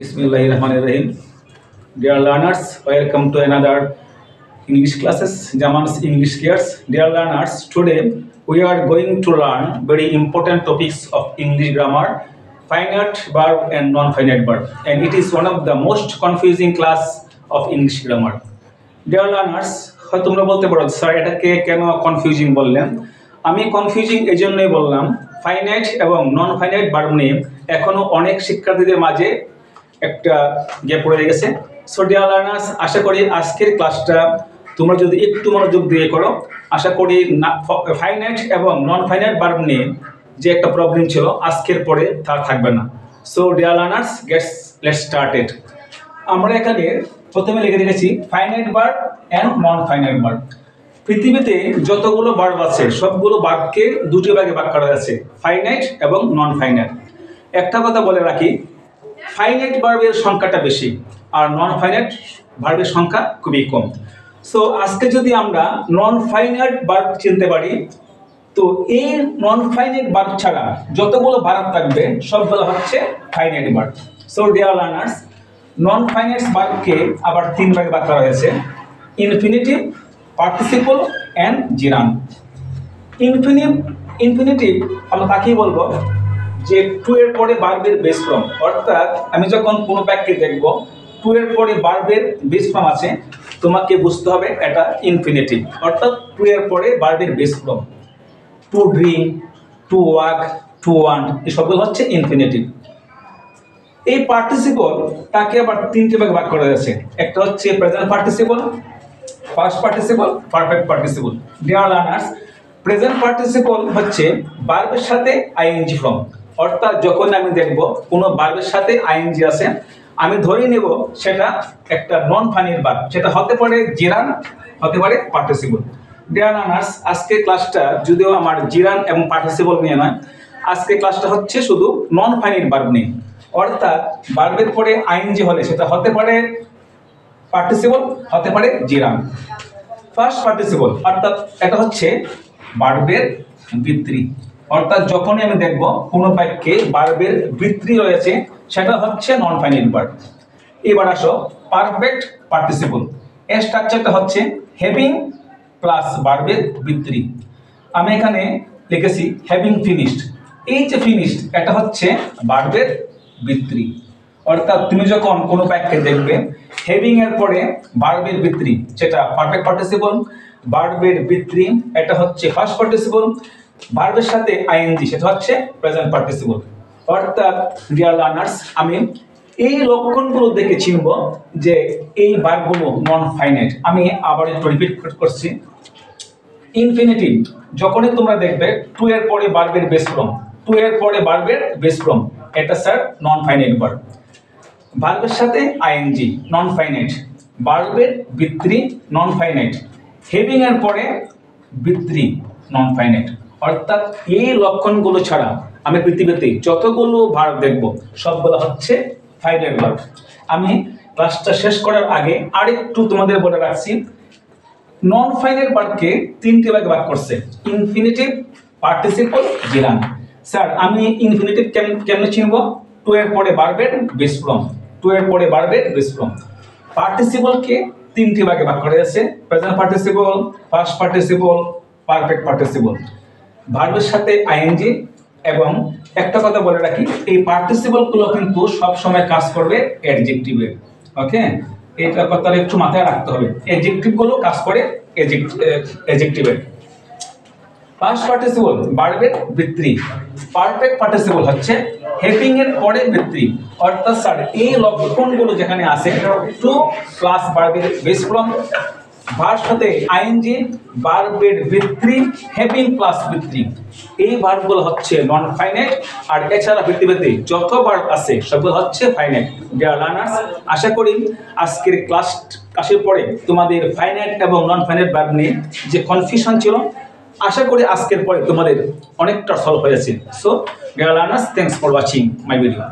Bismillahirrahmanirrahim. Dear learners, welcome to another English classes. Jaman's English Cares. Dear learners, today we are going to learn very important topics of English grammar, finite verb and non-finite verb. And it is one of the most confusing class of English grammar. Dear learners, হয়তো তোমরা বলতে পারো sir এটাকে কেন confusing বললেন? আমি confusing এজন্যই বললাম, ফাইনাইট এবং নন ফাইনাইট ভার্ব নিয়ে এখনো অনেক শিক্ষার্থীদের মাঝে একটা গ্যাপ পড়ে গেছে। সো ডিয়ার লার্নার্স, আশা করি আজকের ক্লাসটা তোমরা যদি একটু মনোযোগ দিয়ে করো, আশা করি ফাইনাইট এবং নন ফাইনাইট ভার্ব নিয়ে যে একটা প্রবলেম ছিল আজকের পরে তা থাকবে না। So dear learners, let's started. আমরা এখানে প্রথমে লিখে রেখেছি finite verb and non finite verb. পৃথিবীতে যতগুলো ভার্ব আছে সবগুলো ভার্বকে দুটি ভাগে ভাগ করা আছে, ফাইনাইট এবং নন ফাইনাইট। একটা কথা বলে রাখি, ফাইনাইট ভার্বের সংখ্যাটা বেশি আর নন ফাইনাইট ভার্বের সংখ্যা খুবই কম। সো আজকে যদি আমরা নন ফাইনাইট ভার্ব চিনতে পারি, তো এই নন ফাইনাইট ভার্ব ছাড়া যতগুলো ভার্ব থাকবে সবগুলো হচ্ছে finite verb. So dear learners, non finite ভার্বকে আবার তিন ভাগে ভাগ করা হয়েছে, infinitive, participle and gerund. Infinitive আমরা তাকেই বলবো যে টু এর পরে ভার্বের বেস ফর্ম, অর্থাৎ আমি যখন কোনো বাক্যে দেখব টু এর পরে ভার্বের বেস ফর্ম আছে, তোমাকে বুঝতে হবে এটা ইনফিনিটিভ, অর্থাৎ টু এর পরে ভার্বের base form. To drink, to walk, two want, এই সবগুলো হচ্ছে ইনফিনিটিভ। এই পার্টিসিপল তাকে আবার তিনটে ভাগে ভাগ করা যাচ্ছে, একটা হচ্ছে present participle, past participle, perfect participle. Dear learners, present participle হচ্ছে ভার্বের সাথে আইএনজি ফর্ম, অর্থাৎ যখন আমি দেখব কোনো ভার্বের সাথে আইএনজি আছে, আমি ধরে নেব সেটা একটা নন ফাইনাইট ভার্ব, সেটা হতে পারে জিরান, হতে পারে পার্টিসিপল। ডিয়ার লার্নার্স, আজকে ক্লাসটা যদিও আমার জিরান এবং পার্টিসিপল নিয়ে নয়, আজকে ক্লাসটা হচ্ছে শুধু নন ফাইনাইট ভার্ব নিয়ে, অর্থাৎ ভার্বের পরে আইএনজি হলে সেটা হতে পারে পার্টিসিপল, হতে পারে জিরান। ফার্স্ট পার্টিসিপল অর্থাৎ এটা হচ্ছে ভার্বের বৃত্তি, অর্থাৎ যখনই আমি দেখব কোনো বাক্যে ভার্বের বৃত্তি রয়েছে সেটা হচ্ছে নন ফাইনাইট ভার্ব। এবার আসো পারফেক্ট পার্টিসিপল। এর স্ট্রাকচারটা হচ্ছে হ্যাভিং প্লাস ভার্বের বৃত্তি। আমি এখানে লিখেছি হ্যাভিং ফিনিশড। এই যে ফিনিশড, এটা হচ্ছে ভার্বের বৃত্তি, অর্থাৎ তুমি যখন কোনো বাক্যে দেখবে হ্যাভিং এর পরে ভার্বের বৃত্তি, সেটা পারফেক্ট পার্টিসিপল, ভার্বের বৃত্তি এটা হচ্ছে ফার্স্ট পার্টিসিপল, ভার্বের সাথে আইএনজি সেটা হচ্ছে প্রেজেন্ট পার্টিসিপল। অর্থাৎ ডিয়ার লার্নার্স, আমি এই লক্ষণগুলো দেখে চিনব যে এই ভার্বগুলো নন ফাইনাইট। আমি আবার একটু রিপিট করছি, ইনফিনিটিভ যখনই তোমরা দেখবে টু এর পরে ভার্বের বেস ফর্ম, টু এর পরে ভার্বের বেস ফর্ম, এটা স্যার নন ফাইনাইট ভার্ব। ভার্বের সাথে আইএনজি নন ফাইনাইট, ভার্বের বৃত্তি নন ফাইনাইট, হ্যাভিং এর পরে বৃত্তি নন ফাইনাইট। অর্থাৎ এই লক্ষণগুলো ছাড়া আমি পৃথিবীতে যতগুলো ভার্ব দেখব সবগুলো হচ্ছে ফাইনাইট ভার্ব। আমি ক্লাসটা শেষ করার আগে আরেকটু তোমাদের বলে রাখছি, নন ফাইনাইট ভার্বকে তিনটে ভাগে ভাগ করছে, ইনফিনিটিভ, পার্টিসিপল, জিরান। স্যার আমি ইনফিনিটিভ কেমনে চিনব? টু এর পরে ভার্বের বেস ফর্ম, টু এর পরে ভার্বের বেস ফর্ম। পার্টিসিপলকে তিনটি ভাগে ভাগ করা আছে, present participle, past participle, perfect participle, ভার্বের সাথে আইএনজি। এবং একটা কথা বলে রাখি, এই পার্টিসিপলগুলো কিন্তু সব সময় কাজ করবে অ্যাডজেক্টিভে। ওকে, এটা কথাটা একটু মাথায় রাখতে হবে, অ্যাডজেক্টিভগুলো কাজ করে অ্যাডজেক্টিভে। পাস্ট পার্টিসিপল ভার্বের বৃত্তি, পারফেক্ট পার্টিসিপল হচ্ছে হ্যাভিং এর পরে বৃত্তি। অর্থাৎ স্যার এই লক্ষণগুলো যেখানে আছে, টু প্লাস ভার্বের বেস ফর্ম, ভার্ব সাথে আইএনজি, ভার্বের বৃত্তি, হ্যাভিং প্লাস বৃত্তি, এই ভার্বগুলো হচ্ছে নন ফাইনাইট। আর এছাড়া পৃথিবীতে যত ভার্ব আছে সবগুলো হচ্ছে ফাইনাইট। ডিয়ার লার্নার্স, আশা করি আজকের ক্লাসের পরে তোমাদের ফাইনাইট এবং নন ফাইনাইট ভার্ব নিয়ে যে কনফিউশন ছিল, আশা করি আজকের পরে তোমাদের অনেকটা সলভ হয়েছে। So dear learners, thanks for watching my video.